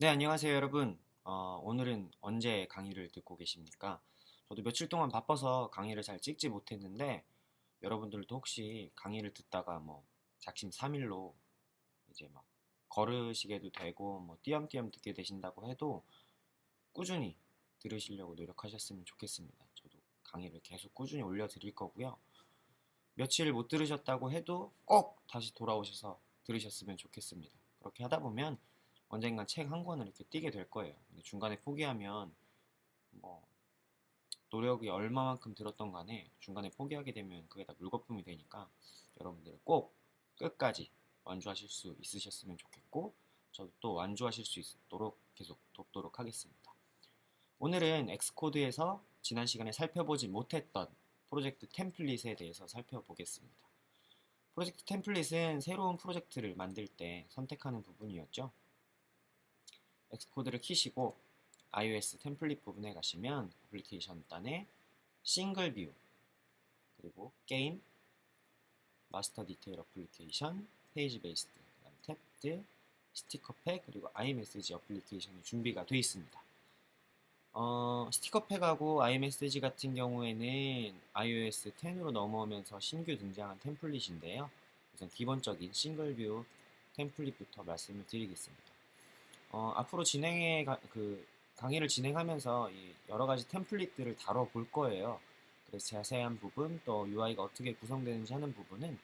네, 안녕하세요, 여러분. 오늘은 언제 강의를 듣고 계십니까? 저도 며칠 동안 바빠서 강의를 잘 찍지 못했는데, 여러분들도 혹시 강의를 듣다가 작심 삼일로 이제 막 걸으시게도 되고, 띄엄띄엄 듣게 되신다고 해도 꾸준히 들으시려고 노력하셨으면 좋겠습니다. 저도 강의를 계속 꾸준히 올려드릴 거고요. 며칠 못 들으셨다고 해도 꼭 다시 돌아오셔서 들으셨으면 좋겠습니다. 그렇게 하다 보면 언젠간 책 한 권을 이렇게 띄게 될 거예요. 근데 중간에 포기하면 뭐 노력이 얼마만큼 들었던 간에 중간에 포기하게 되면 그게 다 물거품이 되니까 여러분들은 꼭 끝까지 완주하실 수 있으셨으면 좋겠고 저도 또 완주하실 수 있도록 계속 돕도록 하겠습니다. 오늘은 엑스코드에서 지난 시간에 살펴보지 못했던 프로젝트 템플릿에 대해서 살펴보겠습니다. 프로젝트 템플릿은 새로운 프로젝트를 만들 때 선택하는 부분이었죠. 엑스코드를 키시고 iOS 템플릿 부분에 가시면 어플리케이션 단에 싱글 뷰, 그리고 게임, 마스터 디테일 어플리케이션, 페이지 베이스드, 그다음 탭드, 스티커팩, 그리고 아이메시지 어플리케이션이 준비가 되어 있습니다. 스티커팩하고 아이메시지 같은 경우에는 iOS 10으로 넘어오면서 신규 등장한 템플릿인데요. 우선 기본적인 싱글 뷰 템플릿부터 말씀을 드리겠습니다. 앞으로 강의를 진행하면서 이 여러 가지 템플릿들을 다뤄볼 거예요. 그래서 자세한 부분 또 UI가 어떻게 구성되는지 하는 부분은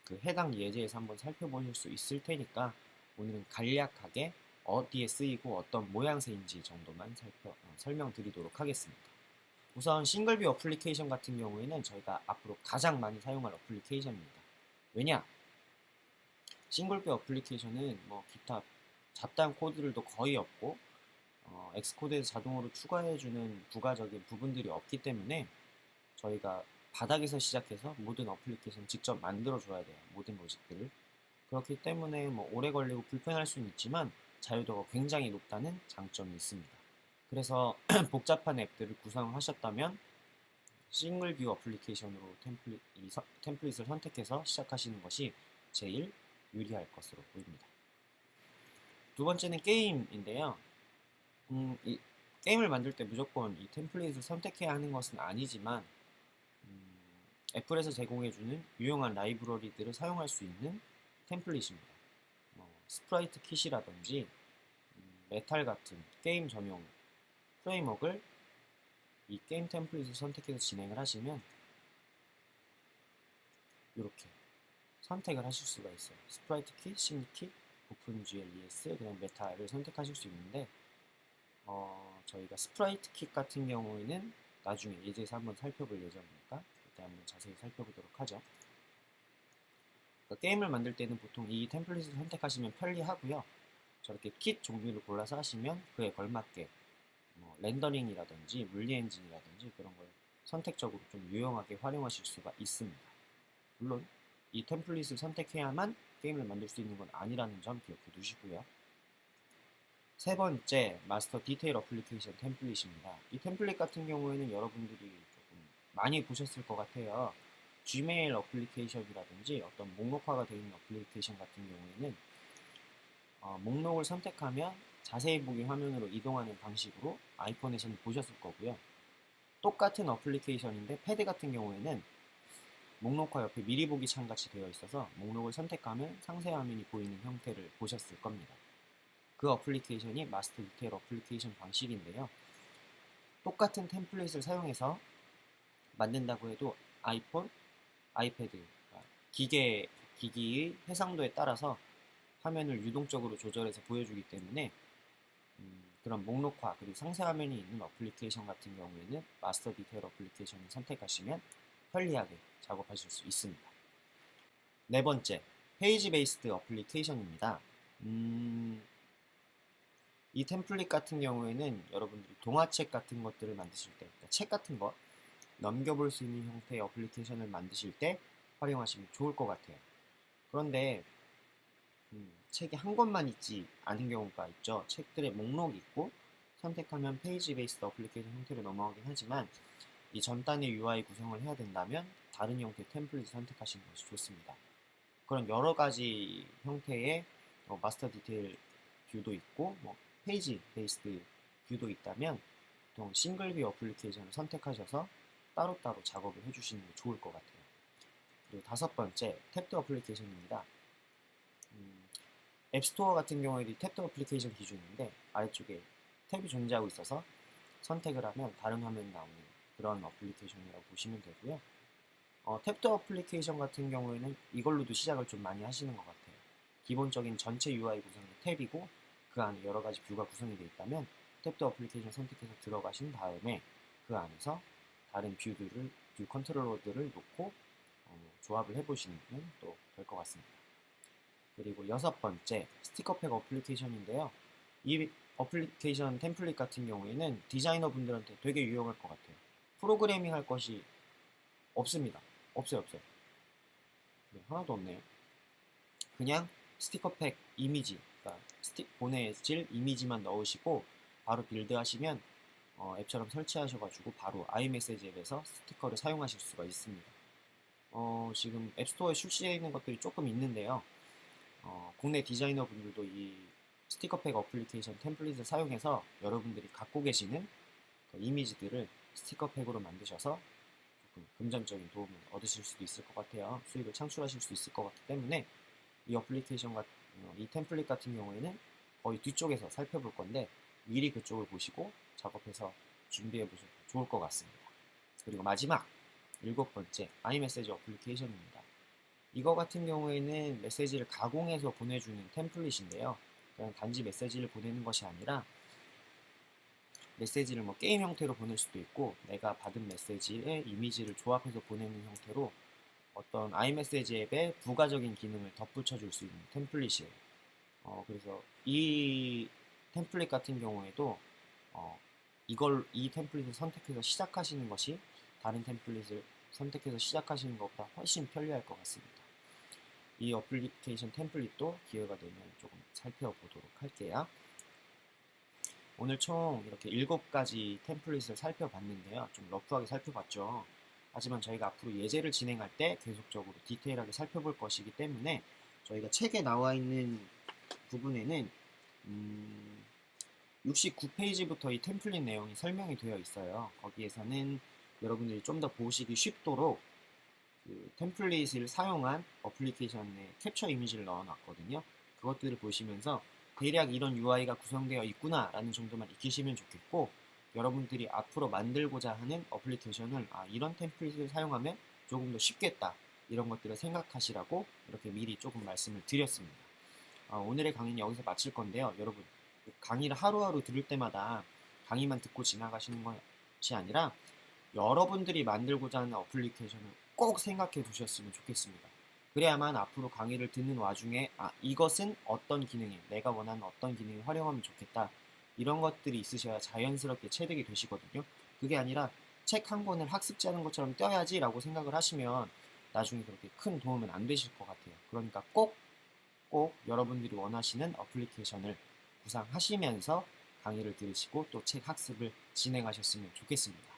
그 해당 예제에서 한번 살펴보실 수 있을 테니까 오늘은 간략하게 어디에 쓰이고 어떤 모양새인지 정도만 설명드리도록 하겠습니다. 우선 싱글뷰 어플리케이션 같은 경우에는 저희가 앞으로 가장 많이 사용할 어플리케이션입니다. 왜냐? 싱글뷰 어플리케이션은 기타 잡다한 코드들도 거의 없고 엑스코드에서 자동으로 추가해주는 부가적인 부분들이 없기 때문에 저희가 바닥에서 시작해서 모든 어플리케이션 직접 만들어줘야 돼요. 모든 로직들을. 그렇기 때문에 오래 걸리고 불편할 수는 있지만 자유도가 굉장히 높다는 장점이 있습니다. 그래서 복잡한 앱들을 구성하셨다면 싱글 뷰 어플리케이션으로 템플릿을 선택해서 시작하시는 것이 제일 유리할 것으로 보입니다. 두 번째는 게임인데요. 이 게임을 만들 때 무조건 이 템플릿을 선택해야 하는 것은 아니지만 음, 애플에서 제공해주는 유용한 라이브러리들을 사용할 수 있는 템플릿입니다. 스프라이트 킷이라든지 메탈 같은 게임 전용 프레임워크를 이 게임 템플릿을 선택해서 진행을 하시면 이렇게 선택을 하실 수가 있어요. 스프라이트 킷, 신 킷, 오픈GLES, 그다음 메탈을 선택하실 수 있는데 저희가 스프라이트 킷 같은 경우에는 나중에 예제에서 한번 살펴볼 예정이니까 그때 한번 자세히 살펴보도록 하죠. 그러니까 게임을 만들 때는 보통 이 템플릿을 선택하시면 편리하고요. 저렇게 킷 종류를 골라서 하시면 그에 걸맞게 렌더링이라든지 물리 엔진이라든지 그런 걸 선택적으로 좀 유용하게 활용하실 수가 있습니다. 물론 이 템플릿을 선택해야만 게임을 만들 수 있는 건 아니라는 점 기억해 두시고요. 세 번째, 마스터 디테일 어플리케이션 템플릿입니다. 이 템플릿 같은 경우에는 여러분들이 조금 많이 보셨을 것 같아요. Gmail 어플리케이션이라든지 어떤 목록화가 되어 있는 어플리케이션 같은 경우에는 목록을 선택하면 자세히 보기 화면으로 이동하는 방식으로 아이폰에서는 보셨을 거고요. 똑같은 어플리케이션인데 패드 같은 경우에는 목록화 옆에 미리 보기 창 같이 되어 있어서 목록을 선택하면 상세 화면이 보이는 형태를 보셨을 겁니다. 그 어플리케이션이 마스터 디테일 어플리케이션 방식인데요. 똑같은 템플릿을 사용해서 만든다고 해도 아이폰, 아이패드, 그러니까 기기의 해상도에 따라서 화면을 유동적으로 조절해서 보여주기 때문에 그런 목록화 그리고 상세 화면이 있는 어플리케이션 같은 경우에는 마스터 디테일 어플리케이션을 선택하시면 편리하게 작업하실 수 있습니다. 네 번째, 페이지 베이스드 어플리케이션입니다. 이 템플릿 같은 경우에는 여러분들이 동화책 같은 것들을 만드실 때, 그러니까 책 같은 거 넘겨볼 수 있는 형태의 어플리케이션을 만드실 때 활용하시면 좋을 것 같아요. 그런데 책이 한 권만 있지 않은 경우가 있죠. 책들의 목록이 있고 선택하면 페이지 베이스드 어플리케이션 형태로 넘어가긴 하지만 이 전단의 UI 구성을 해야 된다면 다른 형태의 템플릿을 선택하시는 것이 좋습니다. 그런 여러 가지 형태의 마스터 디테일 뷰도 있고 페이지 베이스드 뷰도 있다면 보통 싱글 뷰 어플리케이션을 선택하셔서 따로따로 작업을 해주시는 게 좋을 것 같아요. 그리고 다섯 번째, 탭도 어플리케이션입니다. 앱스토어 같은 경우에도 탭도 어플리케이션 기준인데 아래쪽에 탭이 존재하고 있어서 선택을 하면 다른 화면이 나오는 그런 어플리케이션이라고 보시면 되고요. 탭도 어플리케이션 같은 경우에는 이걸로도 시작을 좀 많이 하시는 것 같아요. 기본적인 전체 UI 구성이 탭이고 그 안에 여러 가지 뷰가 구성이 되어 있다면 탭도 어플리케이션 선택해서 들어가신 다음에 그 안에서 다른 뷰 컨트롤러들을 놓고 조합을 해보시면 또 될 것 같습니다. 그리고 여섯 번째, 스티커팩 어플리케이션인데요. 이 어플리케이션 템플릿 같은 경우에는 디자이너 분들한테 되게 유용할 것 같아요. 프로그래밍 할 것이 없습니다. 없어요. 네, 하나도 없네요. 그냥 스티커팩 이미지, 그러니까 보내질 이미지만 넣으시고 바로 빌드하시면 앱처럼 설치하셔가지고 바로 아이메시지 앱에서 스티커를 사용하실 수가 있습니다. 지금 앱스토어에 출시되어 있는 것들이 조금 있는데요. 국내 디자이너 분들도 이 스티커팩 어플리케이션 템플릿을 사용해서 여러분들이 갖고 계시는 그 이미지들을 스티커팩으로 만드셔서 조금 금전적인 도움을 얻으실 수도 있을 것 같아요. 수익을 창출하실 수 있을 것 같기 때문에 이 이 템플릿 같은 경우에는 거의 뒤쪽에서 살펴볼 건데 미리 그쪽을 보시고 작업해서 준비해 보셔도 좋을 것 같습니다. 그리고 마지막 일곱 번째, 아이메시지 어플리케이션입니다. 이거 같은 경우에는 메시지를 가공해서 보내주는 템플릿인데요. 그냥 단지 메시지를 보내는 것이 아니라 메시지를 뭐 게임 형태로 보낼 수도 있고 내가 받은 메시지에 이미지를 조합해서 보내는 형태로 어떤 아이메시지 앱에 부가적인 기능을 덧붙여 줄 수 있는 템플릿이에요. 그래서 이 템플릿 같은 경우에도 이 템플릿을 선택해서 시작하시는 것이 다른 템플릿을 선택해서 시작하시는 것보다 훨씬 편리할 것 같습니다. 이 어플리케이션 템플릿도 기회가 되면 조금 살펴보도록 할게요. 오늘 총 이렇게 7가지 템플릿을 살펴봤는데요. 좀 러프하게 살펴봤죠. 하지만 저희가 앞으로 예제를 진행할 때 계속적으로 디테일하게 살펴볼 것이기 때문에 저희가 책에 나와 있는 부분에는 69페이지부터 이 템플릿 내용이 설명이 되어 있어요. 거기에서는 여러분들이 좀 더 보시기 쉽도록 그 템플릿을 사용한 어플리케이션에 캡처 이미지를 넣어놨거든요. 그것들을 보시면서 대략 이런 UI가 구성되어 있구나 라는 정도만 익히시면 좋겠고, 여러분들이 앞으로 만들고자 하는 어플리케이션을 이런 템플릿을 사용하면 조금 더 쉽겠다 이런 것들을 생각하시라고 이렇게 미리 조금 말씀을 드렸습니다. 오늘의 강의는 여기서 마칠 건데요. 여러분, 강의를 하루하루 들을 때마다 강의만 듣고 지나가시는 것이 아니라 여러분들이 만들고자 하는 어플리케이션을 꼭 생각해 두셨으면 좋겠습니다. 그래야만 앞으로 강의를 듣는 와중에 이것은 어떤 기능이, 내가 원하는 어떤 기능을 활용하면 좋겠다 이런 것들이 있으셔야 자연스럽게 체득이 되시거든요. 그게 아니라 책 한 권을 학습지하는 것처럼 떼야지 라고 생각을 하시면 나중에 그렇게 큰 도움은 안 되실 것 같아요. 그러니까 꼭 여러분들이 원하시는 어플리케이션을 구상하시면서 강의를 들으시고 또 책 학습을 진행하셨으면 좋겠습니다.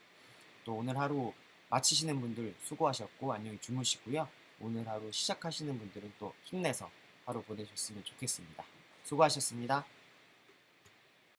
또 오늘 하루 마치시는 분들 수고하셨고 안녕히 주무시고요. 오늘 하루 시작하시는 분들은 또 힘내서 하루 보내셨으면 좋겠습니다. 수고하셨습니다.